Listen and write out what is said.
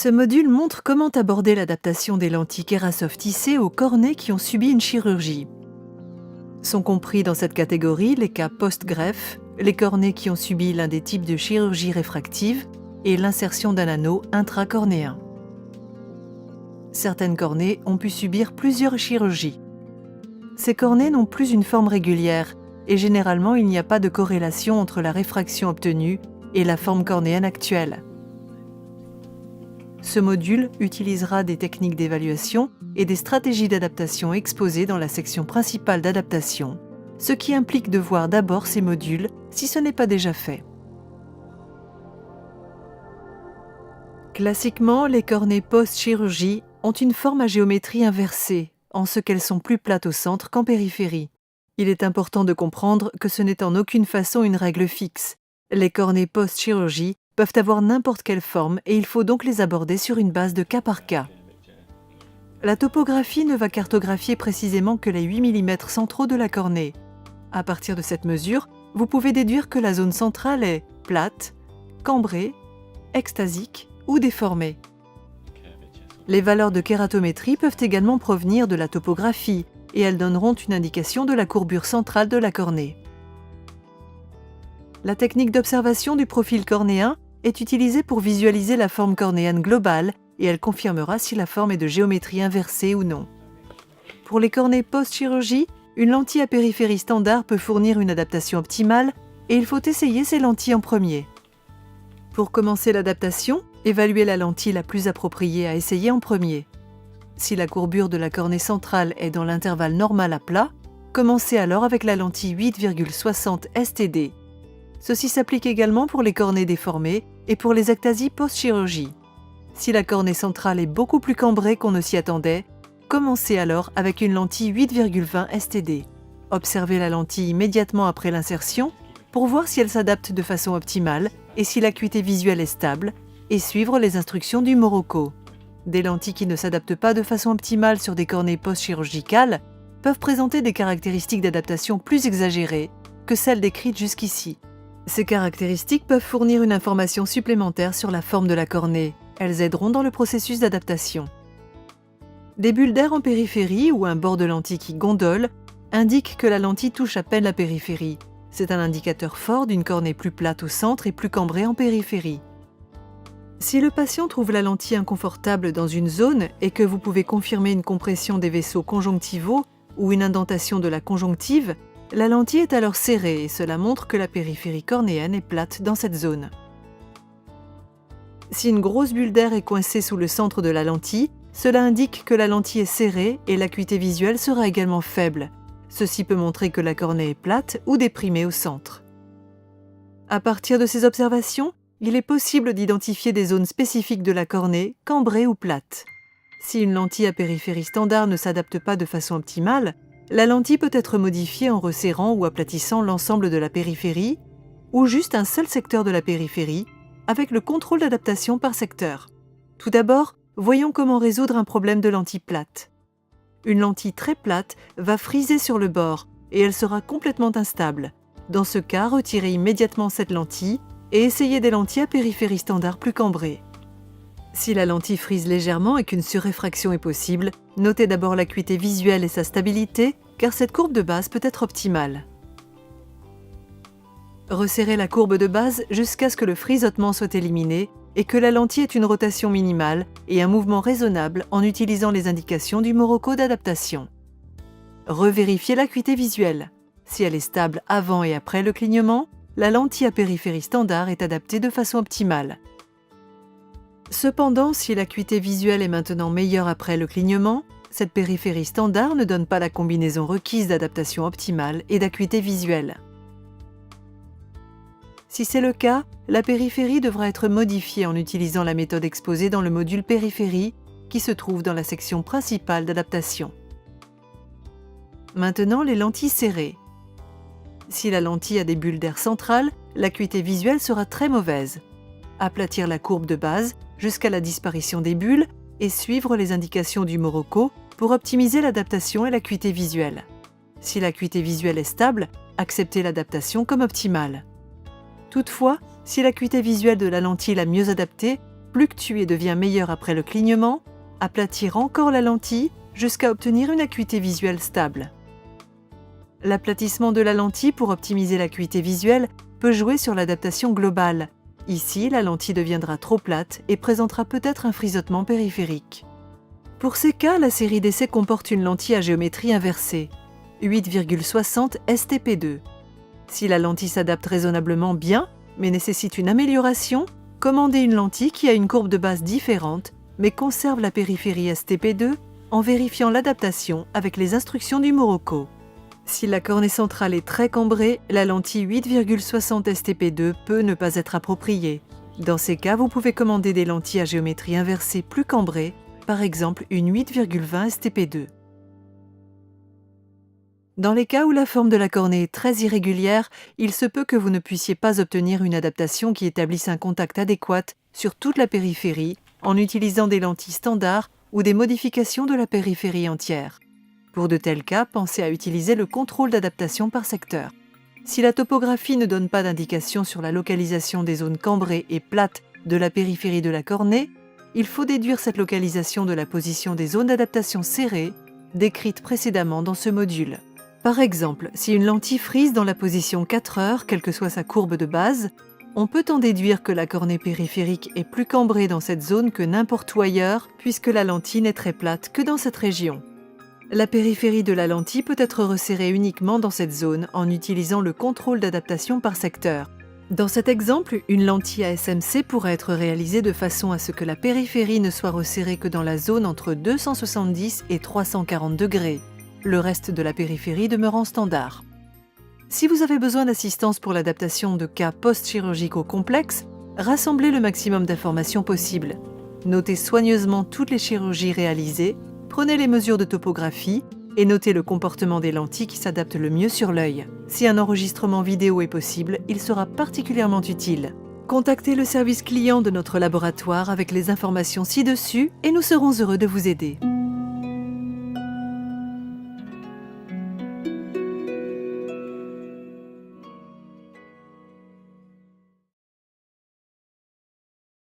Ce module montre comment aborder l'adaptation des lentilles Kerasoft tissées aux cornées qui ont subi une chirurgie. Sont compris dans cette catégorie les cas post-greffe, les cornées qui ont subi l'un des types de chirurgie réfractive et l'insertion d'un anneau intracornéen. Certaines cornées ont pu subir plusieurs chirurgies. Ces cornées n'ont plus une forme régulière et généralement il n'y a pas de corrélation entre la réfraction obtenue et la forme cornéenne actuelle. Ce module utilisera des techniques d'évaluation et des stratégies d'adaptation exposées dans la section principale d'adaptation, ce qui implique de voir d'abord ces modules si ce n'est pas déjà fait. Classiquement, les cornées post-chirurgie ont une forme à géométrie inversée, en ce qu'elles sont plus plates au centre qu'en périphérie. Il est important de comprendre que ce n'est en aucune façon une règle fixe. Les cornées post-chirurgie peuvent avoir n'importe quelle forme et il faut donc les aborder sur une base de cas par cas. La topographie ne va cartographier précisément que les 8 mm centraux de la cornée. À partir de cette mesure, vous pouvez déduire que la zone centrale est plate, cambrée, extasique ou déformée. Les valeurs de kératométrie peuvent également provenir de la topographie et elles donneront une indication de la courbure centrale de la cornée. La technique d'observation du profil cornéen est utilisée pour visualiser la forme cornéenne globale et elle confirmera si la forme est de géométrie inversée ou non. Pour les cornées post-chirurgie, une lentille à périphérie standard peut fournir une adaptation optimale et il faut essayer ces lentilles en premier. Pour commencer l'adaptation, évaluez la lentille la plus appropriée à essayer en premier. Si la courbure de la cornée centrale est dans l'intervalle normal à plat, commencez alors avec la lentille 8,60 STD. Ceci s'applique également pour les cornées déformées et pour les ectasies post-chirurgie. Si la cornée centrale est beaucoup plus cambrée qu'on ne s'y attendait, commencez alors avec une lentille 8,20 STD. Observez la lentille immédiatement après l'insertion pour voir si elle s'adapte de façon optimale et si l'acuité visuelle est stable, et suivre les instructions du Morocco. Des lentilles qui ne s'adaptent pas de façon optimale sur des cornées post-chirurgicales peuvent présenter des caractéristiques d'adaptation plus exagérées que celles décrites jusqu'ici. Ces caractéristiques peuvent fournir une information supplémentaire sur la forme de la cornée. Elles aideront dans le processus d'adaptation. Des bulles d'air en périphérie ou un bord de lentille qui gondole indiquent que la lentille touche à peine la périphérie. C'est un indicateur fort d'une cornée plus plate au centre et plus cambrée en périphérie. Si le patient trouve la lentille inconfortable dans une zone et que vous pouvez confirmer une compression des vaisseaux conjonctivaux ou une indentation de la conjonctive, la lentille est alors serrée et cela montre que la périphérie cornéenne est plate dans cette zone. Si une grosse bulle d'air est coincée sous le centre de la lentille, cela indique que la lentille est serrée et l'acuité visuelle sera également faible. Ceci peut montrer que la cornée est plate ou déprimée au centre. À partir de ces observations, il est possible d'identifier des zones spécifiques de la cornée, cambrée ou plate. Si une lentille à périphérie standard ne s'adapte pas de façon optimale, la lentille peut être modifiée en resserrant ou aplatissant l'ensemble de la périphérie, ou juste un seul secteur de la périphérie, avec le contrôle d'adaptation par secteur. Tout d'abord, voyons comment résoudre un problème de lentille plate. Une lentille très plate va friser sur le bord et elle sera complètement instable. Dans ce cas, retirez immédiatement cette lentille et essayez des lentilles à périphérie standard plus cambrées. Si la lentille frise légèrement et qu'une surréfraction est possible, notez d'abord l'acuité visuelle et sa stabilité, car cette courbe de base peut être optimale. Resserrez la courbe de base jusqu'à ce que le frisotement soit éliminé et que la lentille ait une rotation minimale et un mouvement raisonnable en utilisant les indications du Morocco d'adaptation. Revérifiez l'acuité visuelle. Si elle est stable avant et après le clignement, la lentille à périphérie standard est adaptée de façon optimale. Cependant, si l'acuité visuelle est maintenant meilleure après le clignement, cette périphérie standard ne donne pas la combinaison requise d'adaptation optimale et d'acuité visuelle. Si c'est le cas, la périphérie devra être modifiée en utilisant la méthode exposée dans le module périphérie qui se trouve dans la section principale d'adaptation. Maintenant, les lentilles serrées. Si la lentille a des bulles d'air centrales, l'acuité visuelle sera très mauvaise. Aplatir la courbe de base jusqu'à la disparition des bulles et suivre les indications du Morocco pour optimiser l'adaptation et l'acuité visuelle. Si l'acuité visuelle est stable, acceptez l'adaptation comme optimale. Toutefois, si l'acuité visuelle de la lentille la mieux adaptée, fluctue et devient meilleure après le clignement, aplatir encore la lentille jusqu'à obtenir une acuité visuelle stable. L'aplatissement de la lentille pour optimiser l'acuité visuelle peut jouer sur l'adaptation globale. Ici, la lentille deviendra trop plate et présentera peut-être un frisottement périphérique. Pour ces cas, la série d'essais comporte une lentille à géométrie inversée, 8,60 STP2. Si la lentille s'adapte raisonnablement bien, mais nécessite une amélioration, commandez une lentille qui a une courbe de base différente, mais conserve la périphérie STP2 en vérifiant l'adaptation avec les instructions du Morocco. Si la cornée centrale est très cambrée, la lentille 8,60 STP2 peut ne pas être appropriée. Dans ces cas, vous pouvez commander des lentilles à géométrie inversée plus cambrées, par exemple une 8,20 STP2. Dans les cas où la forme de la cornée est très irrégulière, il se peut que vous ne puissiez pas obtenir une adaptation qui établisse un contact adéquat sur toute la périphérie en utilisant des lentilles standards ou des modifications de la périphérie entière. Pour de tels cas, pensez à utiliser le contrôle d'adaptation par secteur. Si la topographie ne donne pas d'indication sur la localisation des zones cambrées et plates de la périphérie de la cornée, il faut déduire cette localisation de la position des zones d'adaptation serrées, décrites précédemment dans ce module. Par exemple, si une lentille frise dans la position 4 heures, quelle que soit sa courbe de base, on peut en déduire que la cornée périphérique est plus cambrée dans cette zone que n'importe où ailleurs, puisque la lentille n'est très plate que dans cette région. La périphérie de la lentille peut être resserrée uniquement dans cette zone en utilisant le contrôle d'adaptation par secteur. Dans cet exemple, une lentille à SMC pourrait être réalisée de façon à ce que la périphérie ne soit resserrée que dans la zone entre 270 et 340 degrés, le reste de la périphérie demeurant standard. Si vous avez besoin d'assistance pour l'adaptation de cas post-chirurgicaux complexes, rassemblez le maximum d'informations possibles. Notez soigneusement toutes les chirurgies réalisées, prenez les mesures de topographie et notez le comportement des lentilles qui s'adaptent le mieux sur l'œil. Si un enregistrement vidéo est possible, il sera particulièrement utile. Contactez le service client de notre laboratoire avec les informations ci-dessus et nous serons heureux de vous aider.